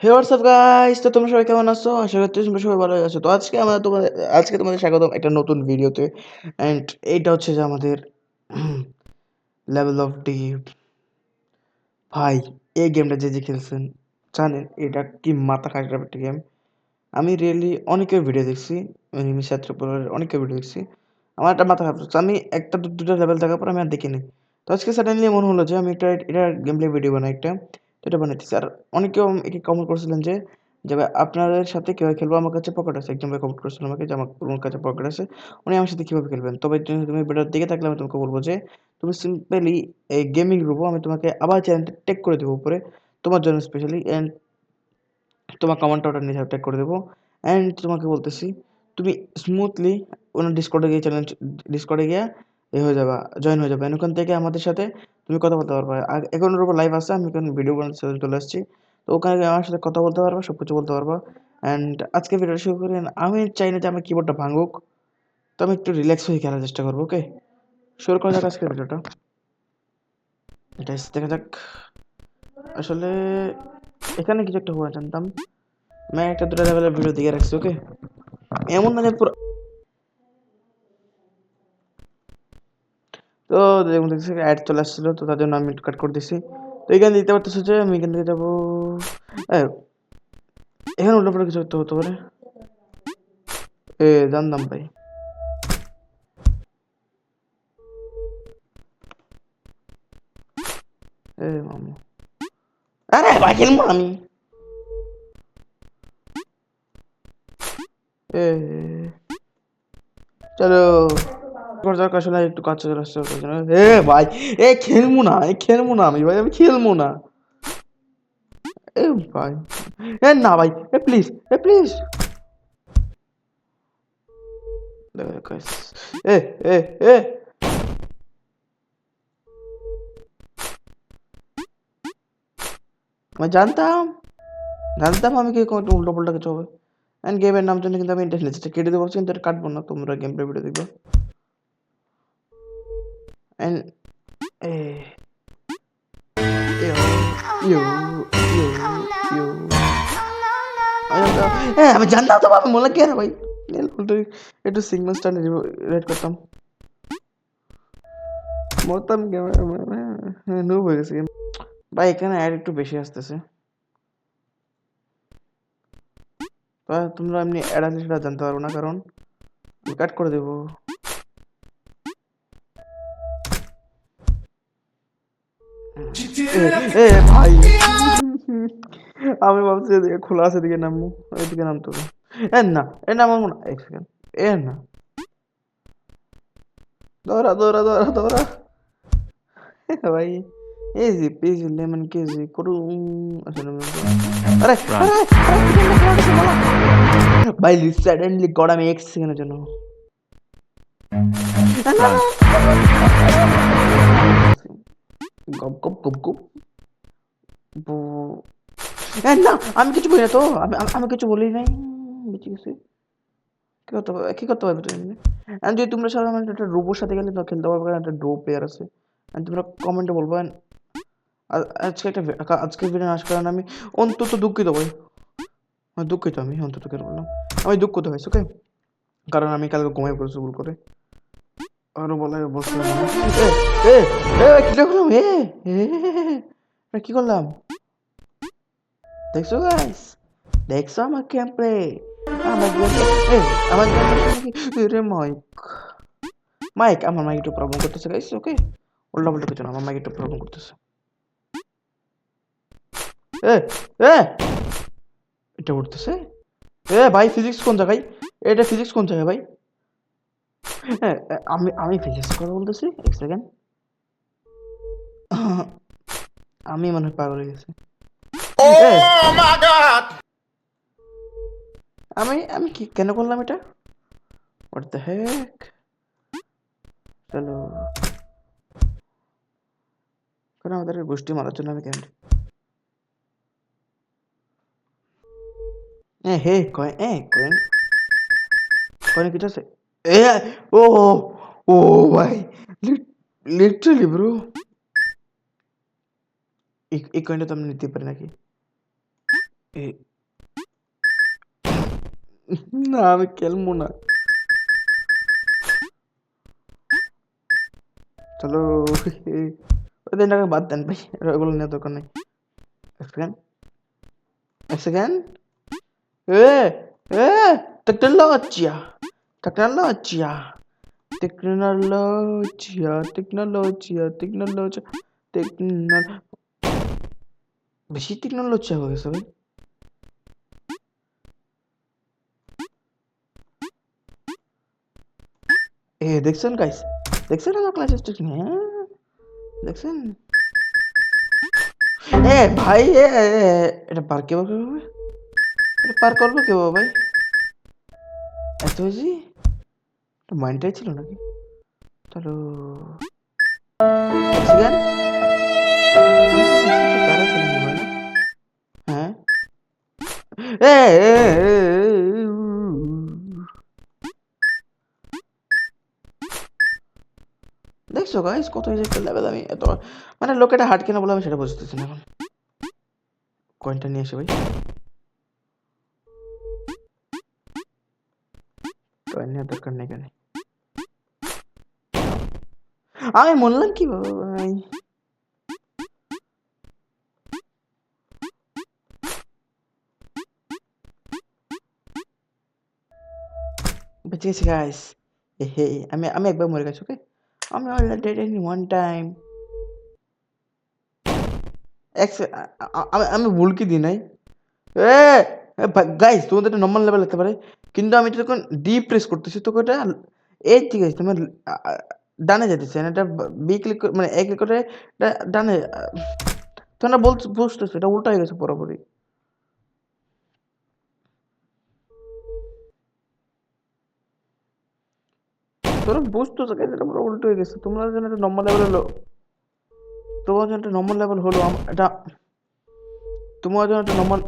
হে WhatsApp guys, তো তোমরা সবাই কেমন আছো? আশা করছি তোমরা সবাই ভালো আছো। তো আজকে তোমাদের স্বাগতম একটা নতুন ভিডিওতে। অ্যান্ড এইটা হচ্ছে যে আমাদের লেভেল অফ ডিপ। ভাই, এই গেমটা যে খেলছেন জানেন এটা কি মাথা খারাপ একটা গেম। আমি রিয়েলি অনেকের ভিডিও দেখছি, এনিমি ছাত্রপলের অনেকের ভিডিও দেখছি। আমার একটা মাথা খারাপ লাগছে। আমি একটা দুটো লেভেল দেখার পর আমি আর দেখিনি। তো আজকে সাডেনলি মনে হলো যে আমি এটা গেম প্লে ভিডিও বানাই একটা। তো এটা বানাইতেছি। আর অনেকেও একে কমেন্ট করছিলেন যে ভাই আপনাদের সাথে কিভাবে খেলবো? আমার কাছে পকেট আছে। একজন ভাই কমেন্ট করেছিল আমাকে যে ওর কাছে পকেট আছে। উনি আমার সাথে কিভাবে খেলবেন? তবে তুমি ভিডিওর দিকে থাকলে আমি তোমাকে বলবো যে তুমি সিম্পলি এই গেমিং রুমো আমি তোমাকে আবার চ্যানেলটা ট্যাগ করে দেবো উপরে। তোমার জন্য স্পেশালি। অ্যান্ড তোমার কমান্ডটা ওটা নিচে ট্যাগ করে দেবো। অ্যান্ড তোমাকে বলতেছি তুমি স্মুথলি ওনার ডিসকর্ডে গিয়ে হয়ে যাবা, জয়েন হয়ে যাবে। And ওখান থেকে আমাদের সাথে তুমি কথা বলতে পারবা। আর এখন ওর উপর লাইভ আছে, আমি এখন ভিডিও বানাতে চলে আসছি। তো ওখানে গিয়ে আমার সাথে কথা বলতে পারবা, সব কিছু বলতে পারবা। অ্যান্ড আজকে ভিডিওটা শুরু করি। And আমি চাই না যে আমার কিবোর্ডটা ভাঙুক, তো আমি একটু রিল্যাক্স হয়ে খেলার চেষ্টা করবো। ওকে, শুরু করা যাক আজকের ভিডিওটা। এটা দেখা যাক। আসলে এখানে কিছু একটা হওয়া জানতাম। আমি একটা দুটো লেভেলের ভিডিও দিয়ে রাখছি। ওকে, এমন না যে পুরো। তো দেখুন দেখছি অ্যাড চলে আসছিলো, তো তার জন্য আমি কাট করে দিছি। তো এখানে দিতে পারতেছে যে আমি এখান থেকে যাবো। এখানে উল্টো কিছু একটা হতে পারে। জানতাম ভাই। মামু, আরে ভাই খেলবো আমি। এ চলো যাক, আসলে একটু কাছে চলে আসছে ওর জন্য। ভাই, খেলবো না আমি ভাই, আমি খেলবো না। এ ভাই, না ভাই, প্লিজ, প্লিজ। এ এ এ আমি জানতাম আমি কি উল্টো পাল্টা কিছু হবে। অ্যান্ড গেমের নাম জন্য কিন্তু আমি ইন্টারনেটটা কেটে দেবো, কিন্তু এটা কাটবো না, তোমরা গেম প্লে ভিডিও দেখবে। অ্যান্ড এ ইউ ইউ ইউ ইউ আমি জানতাম তো আমি মনে কি আর ভাই একটু সিগন্যাল স্টার রেড করতাম, মরতাম গেম। নুব হয়ে গেছে গেম ভাই। এখানে অ্যাড একটু বেশি আসতেছে। তোমরা এমনি অ্যাড আসলে সেটা জানতে পারবো না, কারণ আমি কাট করে দেবো। ভাই, আমি ভাবছি এদিকে খোলা আছে, এদিকে নামবো, এদিকে নামতে হবে। না, নামাবো না, এক সেকেন্ড। না, দৌড়া ভাই। ইজি পিজি লেমন কেজি করুন। আসলে আরে আরে ভাই, সাডেনলি গড আমি এক সেকেন্ডের জন্য গপ গপ গপ গপ। না, আমি কিছু বলি না তো, আমি কিছু বলি নাই। বেঁচে গেছি। কি করতে পারবে তুমি? যদি তোমরা সবাই মানে একটা রোবোর সাথে গেলে তো খেলতে পারবে, কারণ একটা ডো প্লেয়ার আছে। তোমরা কমেন্টে বলবো। আজকের ভিডিও আসার কারণে আমি অন্তত দুঃখিত ভাই। দুঃখিত, আমি অন্তত কেন বললাম, আমি দুঃখিত হয়েছি। ওকে, কারণ আমি কালকে ঘুমাই পড়েছি ভুল করে। আরো বলছিলাম কি করলাম? কি করলাম দেখছো গাইস? দেখছো আমার গেম প্লে? আমার গেম আমার রে মাইক আমার মাইক একটু প্রবলেম করতেছে গাইস। ওকে, উল্টা পাল্টা কিছু না, আমার মাইক একটু প্রবলেম করতেছে। এ এ এটা উঠতেছে। ভাই, ফিজিক্স কোন জায়গায়? এটা ফিজিক্স কোন জায়গায় ভাই? আমি ফিজিক্স কথা বলতেছি, এক সেকেন্ড। আমি মনে হয় পাগল হয়ে গেছি। আমি আমি কি কেন করলাম এটা? হোয়াট দ্য হেক। চলো, কারণ আমাদেরকে গোষ্ঠী মারার জন্য আমি কেন হে কয়েন কয়েন কিছু আছে। এ ও ও ভাই, লিটারালি ব্রো, এই কয়েনটা তো আমি নিতে পারি নাকি? এ না আমি খেলবো না। চলো ওই দিনটাকে বাদ দেন ভাই, ওগুলো নেওয়ার দরকার নেই। এক সেকেন্ড, এক সেকেন্ড। এ এ টেকনোলজিয়া, টেকনোলজিয়া, টেকনোলজিয়া, টেকনোলজিয়া, টেকনোলজিয়া, টেকনোল বেশি টেকনোলজিয়া হয়ে গেছে ভাই। দেখছেন গাইস, দেখছেন আমার ক্লাস স্টেশন? হ্যাঁ দেখছেন? ভাই এটা পার কিভাবে হবে? এটা পার করবো কিভাবে ভাই? এত ইজি? মাইন্ডটাই ছিল নাকি? চলো সেকেন্ড। তারা ছিল মনে হয় না? হ্যাঁ এ এ, এ, দেখছো গাইস কত ইজি একটা লেভেল। আমি এত মানে লোকেটা হার্ড কেনা বলে আমি সেটা বুঝতেছি না এখন। কয়েনটা নিয়ে আসে ভাই, কয়েন নেওয়ার দরকার নেই কেন? আমি বললাম কি ভাই, বেঁচে গেছি গাইস। হে আমি আমি একবার মরে গেছি। ওকে আমি already dead in one time. আমি আমি ভুল কি দিই নাই? এ গাইস তোমাদের একটা নর্মাল লেভেল হতে পারে, কিন্তু আমি যখন ডি প্রেস করতেছি তখন এটা এই ঠিক আছে তোমার ডানে যেতেছে না, এটা বি ক্লিক মানে এ ক্লিক করে এটা ডানে তোমরা বুঝতেছো এটা উল্টা হয়ে গেছে পুরোপুরি। তোমরা বুঝতেছো গাইস এটা পুরো উল্টো হয়ে গেছে। তোমরা যেন একটা নর্মাল লেভেল হলো, তোমার জন্য একটা নর্মাল লেভেল হলো এটা তোমার জন্য একটা নর্মাল,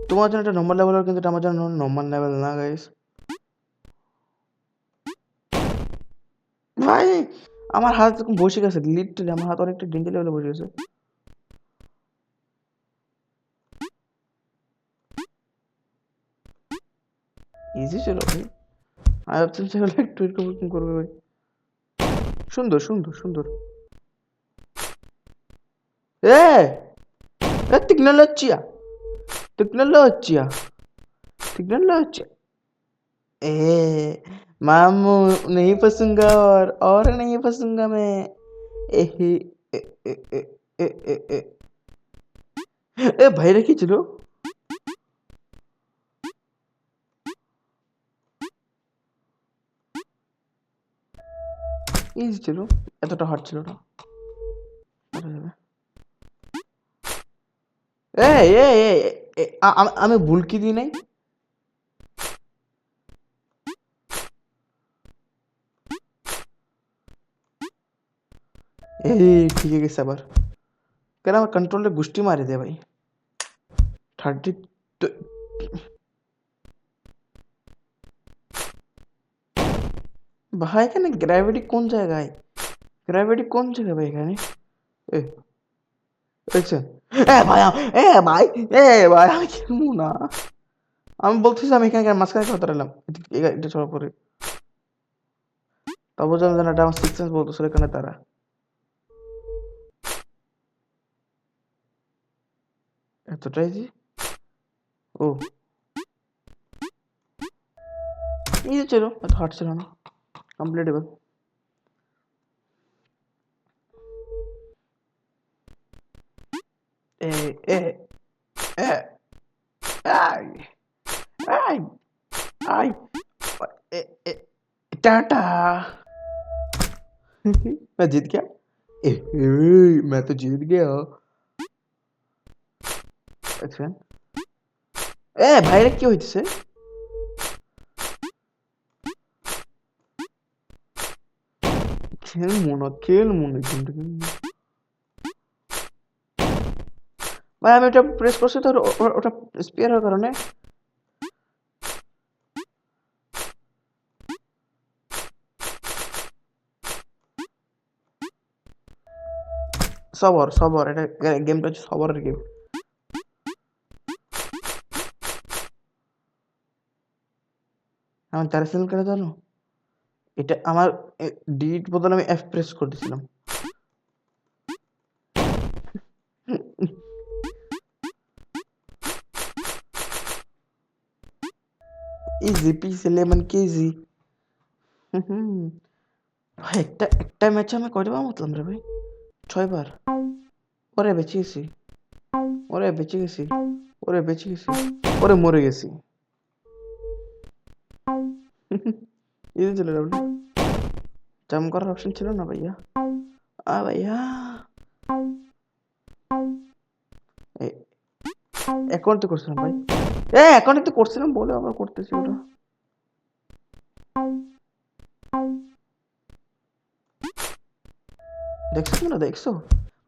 তোমার জন্য একটা নর্মাল লেভেল হলো, কিন্তু এটা আমার জন্য নর্মাল লেভেল না গাইস। ভাই আমার হাত এরকম বসে গেছে, লিটারালি আমার হাত অনেকটা ডেঞ্জার লেভেলে বসে গেছে। ইজি ছিল ভাই, আমি ভাবছিলাম সেগুলো একটু এরকম এরকম করবে ভাই। সুন্দর সুন্দর সুন্দর। এ tecnologia, tecnologia, tecnologia। ए मामू नहीं फंसूंगा और नहीं फंसूंगा मैं। ए ए ए ए ए ए ए ए এ ভাইরা কি ছিল? ইজি ছিল, এতটা হার্ড ছিল না। আমি ভুল কি দিই নাই? এই ঠিক গেছে আবার। কেন আমার কন্ট্রোলে গুষ্টি মারি দে ভাই। 30 ভাই এখানে গ্র্যাভিটি কোন জায়গায়? গ্র্যাভিটি কোন জায়গায় ভাই এখানে? এ দেখছেন? ভাই ভাই ভাই আমি খেলবো না। আমি বলতেছি আমি এখানে মাঝখানে কথা এলাম এটা সবার পরে। তবু যেন যেন এটা আমার সিক্স সেন্স বলতেছিল এখানে তারা। এতটাই যে ও এই ছিল, এত হার্ড ছিল না, কমপ্লিটেবল। এ এ এ আই আই আই ए, ए, टाटा। मैं जीत गया। मैं तो जीत गया। अच्छा ভাইরা কি হইতেছে? খেলবো না কিন্তু ভাই আমি ওটা প্রেস করছি তো ওটা স্পিয়ার হওয়ার কারণে। সবর সবর এটা গেমটা হচ্ছে সবরের গেম। আমি তারা সিলেক্ট করে জানো, এটা আমার ডিলিট বদলে আমি এফ প্রেস করে দিয়েছিলাম। ইজি পিসি লেমন কেজি। ভাই একটা ম্যাচে আমি কয়টা বার মতলাম রে ভাই? 6 বার। ওরে বেঁচে গেছি, ওরে বেঁচে গেছি, ওরে বেঁচে গেছি, ওরে মরে গেছি। ইজি ছিল ডাবল। জাম্প করার অপশন ছিল না ভাইয়া। ভাইয়া অ্যাকাউন্টে করছিলাম ভাই। অ্যাকাউন্টে করছিলাম বলে আবার করতেছি ওটা। দেখছো কি না দেখছো?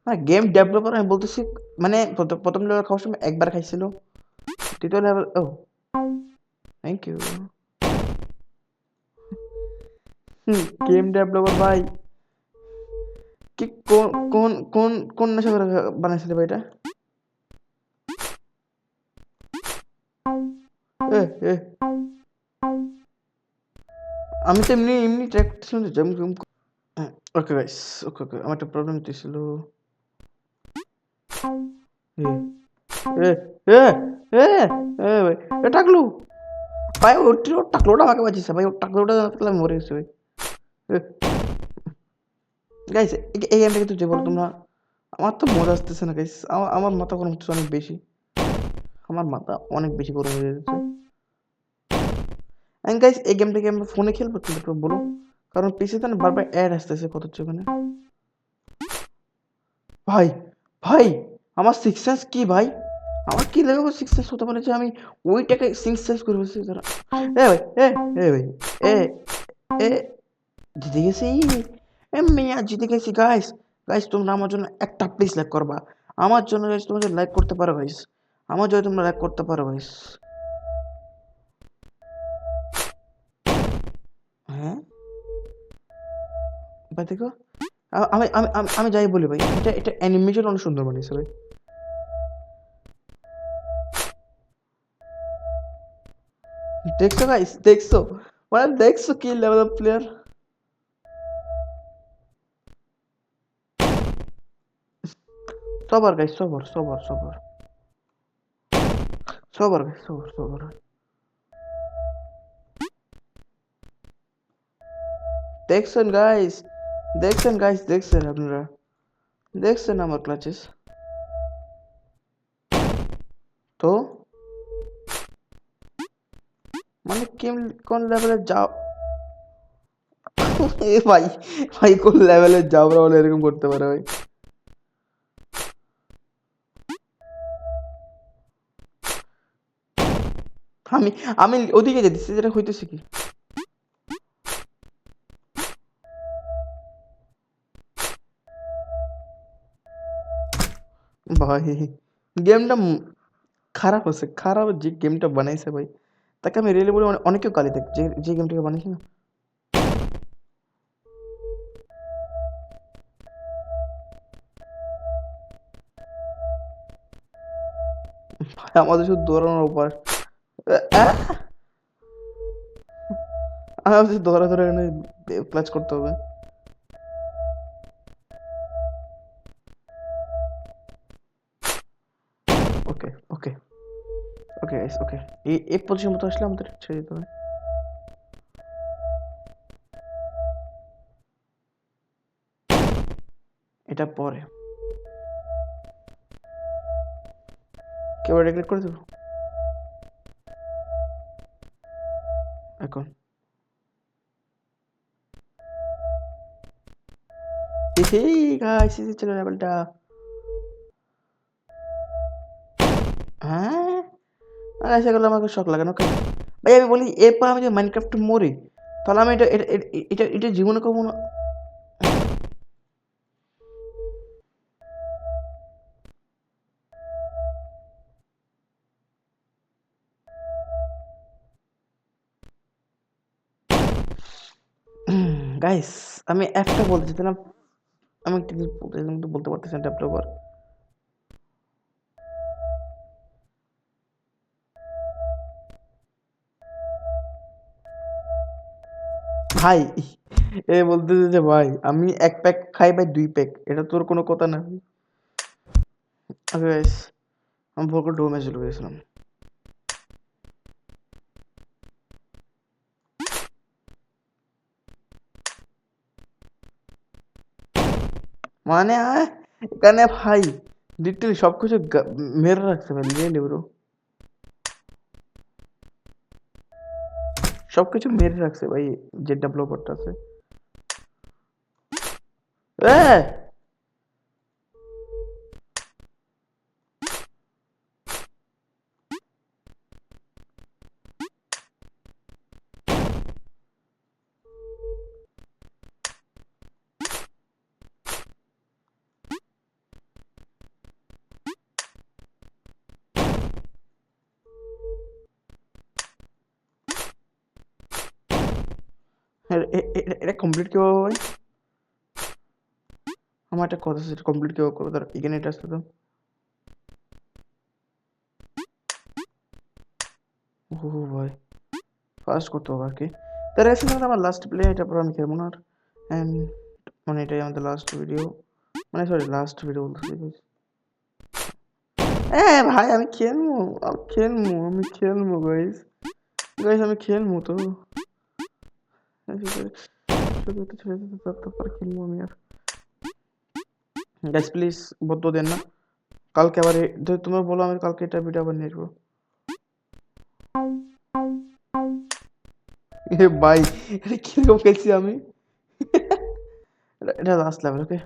মানে গেম ডেভেলপার আমি বলতেছি, মানে প্রথম লেভেল খাওয়ার সময় একবার খাইছিল, দ্বিতীয় লেভেল ও থ্যাংক ইউ। গেম ডেভেলপার ভাই, কি কোন কোন কোন কোন নেশা করে বানাইছিলে ভাই এটা? এ এ আমি তো এমনি এমনি ট্র্যাক করতেছিলাম যে জম জম। ওকে গাইস, ওকে ওকে, আমার একটা প্রবলেম হতেছিল। এ এ এ এ ভাই, এ টাকলু ভাই, ওর টাকলুটা আমাকে বাঁচিয়েছে ভাই, ওর টাকলুটা না থাকলে আমি মরে গেছি ভাই। গাইস এই গেমটা কিন্তু যে বলো তোমরা, আমার তো মজা আসতেছে না গাইস, আমার মাথা গরম হচ্ছে অনেক বেশি, আমার মাথা অনেক বেশি গরম হয়ে যাচ্ছে। এন্ড গাইস এই গেমটাকে আমরা ফোনে খেলবো কিন্তু একটু বলো, কারণ পিসিতে না বারবার অ্যাড আসতেছে কত হচ্ছে ওখানে। ভাই ভাই আমার সিক্স সেন্স কি ভাই, আমার কি লাগে সিক্স সেন্স হতে পারে যে আমি ওইটাকে সিক্স সেন্স করে বসেছি তারা। ভাই ভাই এ এ জিতে গেছি, মিয়া জিতে গেছি গাইস। গাইস তোমরা আমার জন্য একটা প্লিজ লাইক করবা, আমার জন্য গাইস তোমরা লাইক করতে পারো গাইস, আমার জন্য তোমরা লাইক করতে পারো গাইস। হ্যাঁ ভাই দেখো, আমি আমি আমি আমি যাই বলি ভাই, এটা অ্যানিমেশন অনেক সুন্দর বানিয়েছে ভাই। দেখছো গাইস দেখছো, মানে দেখছো কি লেভেল অফ প্লেয়ার। সবার গাইস সবার সবার সবার সবার গাইস সবার সবার। দেখছেন গাইস, দেখছেন গাইস, দেখছেন আপনারা, দেখছেন আমার ক্লাচেস। তো মানে কোন লেভেলে যাও এ ভাই, ভাই কোন লেভেলে যাবরা বলে এরকম করতে পারে ভাই? আমি আমি ওদিকে যেতেছি, যেটা হইতেছে কি ভাই, গেমটা খারাপ আছে, খারাপ যে গেমটা বানাইছে ভাই, তাকে আমি রিয়েলি বলি অনেকেও গালি দেয় যে যে গেমটাকে বানিয়েছে না। ভাই আমাদের শুধু দৌড়ানোর উপর, আমি ভাবছি ধরে ধরে এখানে ক্লাচ করতে হবে। ওকে ওকে ওকে ওকে, এই পজিশন মতো আসলে আমাদের ছেড়ে দিতে হবে। এটা পরে কেউ রেগুলেট করে দেবো এখন। গাইস এই ছিল লেভেলটা। হ্যাঁ আর এসে গেলে আমাকে শখ লাগে না ওকে। ভাই আমি বলি এরপর আমি যদি মাইনক্রাফট মরি, তাহলে আমি এটা এটা এটা এটা জীবনে করবো না। গাইস আমি একটা বলতে চাইছিলাম, আমি একটা কিছু বলতে চাইছিলাম কিন্তু বলতে পারতেছি না ডেভেলপার। ভাই এ বলতেছে যে ভাই আমি ১ প্যাক খাই ভাই ২ প্যাক। এটা তোর কোনো কথা না। ওকে গাইস, আমি ভুল করে ডোর ম্যাচে ঢুকে গেছিলাম। মানে এখানে ভাই লিটারালি সবকিছু মেরে রাখছে ভাই, লিজেন্ড ব্রো। সবকিছু মেরে রাখছে ভাই, যে ডেভেলপারটা আছে। এ এটা কমপ্লিট কিভাবে ভাই? আমার একটা কথা আছে, কমপ্লিট কিভাবে করবো? তার এখানে এটা আসতে তো। ও ভাই, ফার্স্ট করতে হবে আর কি। তার এসে আমার লাস্ট প্লে, এটা পর আমি খেলবো না আর। অ্যান্ড মানে এটাই আমাদের লাস্ট ভিডিও, মানে সরি লাস্ট ভিডিও বলতেছি। হ্যাঁ ভাই আমি খেলবো, আমি খেলবো গাইস। গাইস আমি খেলবো তো, তারপর খেলবো আমি আর। গাইস প্লিজ বদ্ধ দেন না। কালকে আবার তোমরা বলো, আমি কালকে এটা ভিডিও আবার নিয়ে আসবো। এ ভাই এটা কিরকম খেলছি আমি। এটা লাস্ট লেভেল, ওকে।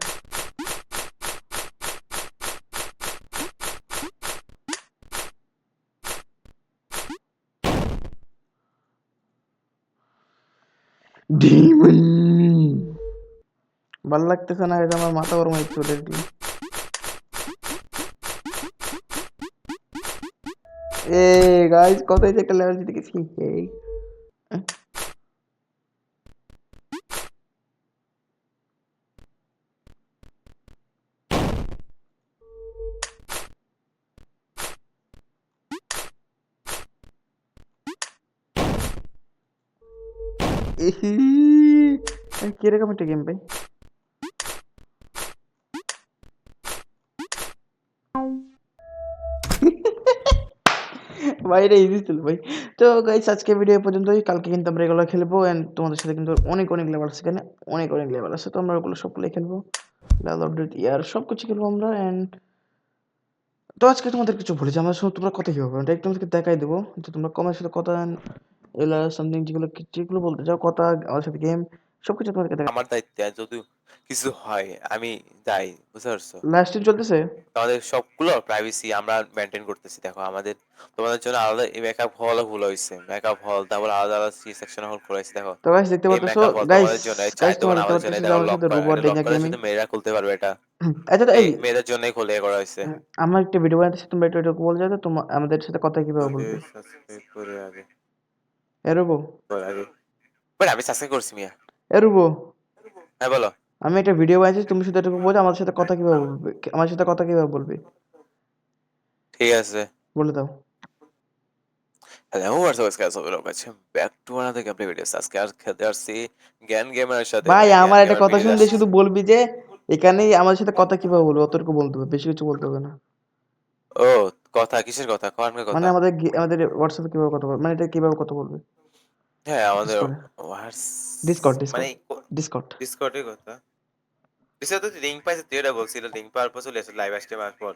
ডিমন ভাল লাগতেছে না, এটা আমার মাথা গরম হয়ে চলে এসেছিল। এ গাইস কোথায় থেকে লেভেল জিতে গেছি, এই কিরকম একটা গেম ভাই। ভাই এটা ইজি ছিল ভাই। তো গাইস আজকে ভিডিও পর্যন্তই। কালকে কিন্তু আমরা এগুলো খেলবো এন্ড তোমাদের সাথে কিন্তু অনেক অনেক লেভেল আছে এখানে, অনেক অনেক লেভেল আছে। তো আমরা ওগুলো সবগুলো খেলবো, লেভেল আপডেট ইয়ার সবকিছু খেলবো আমরা। এন্ড তো আজকে তোমাদের কিছু বলেছি, আমার সঙ্গে তোমরা কথা কি হবে এটা একটু তোমাদেরকে দেখাই দেবো, যে তোমরা কমের সাথে কথা এলা সামথিং যেগুলো যেগুলো বলতে চাও কথা, আমার সাথে গেম সবকিছু তোমাদেরকে দেখা। আমার দায়িত্বে আর যদি কিছু হয় আমি যাই, বুঝতে পারছো? লাস্ট দিন চলতেছে। আমাদের সবগুলো প্রাইভেসি আমরা মেনটেন করতেছি। দেখো আমাদের তোমাদের জন্য আলাদা এই মেকআপ হল খোলা হয়েছে, মেকআপ হল, তারপর আলাদা আলাদা সি সেকশন হল খোলা হয়েছে। দেখো তো গাইস দেখতে এই পারতেছো, মেকআপ হল গাইস তোমাদের জন্য, চাই গাইস তোমরা তোমরা দেখতে আমাদের জন্য। পারতেছো যে দেখো আমার লক সাথে করা, রোবট এটা লক ডেঞ্জার করা গেমিং। শুধু মেয়েরা খুলতে পারবে এটা। আচ্ছা তো এই এই মেয়েদের জন্যই খুলে করা হয়েছে। আমার একটা ভিডিও বানাতেছি, তোমরা একটু বলে যাও তো তোমার আমাদের সাথে কথা কিভাবে ওকে বলবে। সাবস্ক্রাইব করে আগে, এরবো করে আগে। বাট আমি সাবস্ক্রাইব করছি মিয়া। এরবো হ্যাঁ বলো। আমি একটা ভিডিও বানাইছি, তুমি শুধু এটুকু বলে আমার সাথে কথা কিভাবে বলবে, আমার সাথে কথা কিভাবে বলবে ঠিক আছে। বলে দাও। Hello WhatsApp guys, welcome back to another gameplay videos. আজকে আর খেলতে আসছি জ্ঞান গেমারের সাথে, ভাই মানে জ্ঞান আমার একটা গেমার কথা পেজ শুনলে আসছে। শুধু বলবি যে এখানেই আমার সাথে কথা কিভাবে বলবো, অতটুকু বলতে হবে, বেশি কিছু বলতে হবে না। ও কথা কিসের কথা, কোয়ানের মানে কথা? আমাদের আমাদের হোয়াটসঅ্যাপে কিভাবে কথা বলবে, মানে এটা কিভাবে কথা বলবে। হ্যাঁ আমাদের ডিসকর্ডে, হোয়াটস ডিসকর্ড মানে ডিসকর্ড ডিসকর্ড ডিসকর্ডের কথা। ডিসকর্ডে তো লিঙ্ক পাইছে, তুই এটা বলছিল লিঙ্ক পাওয়ার পর চলে আসে লাইভ আসতে পারার পর।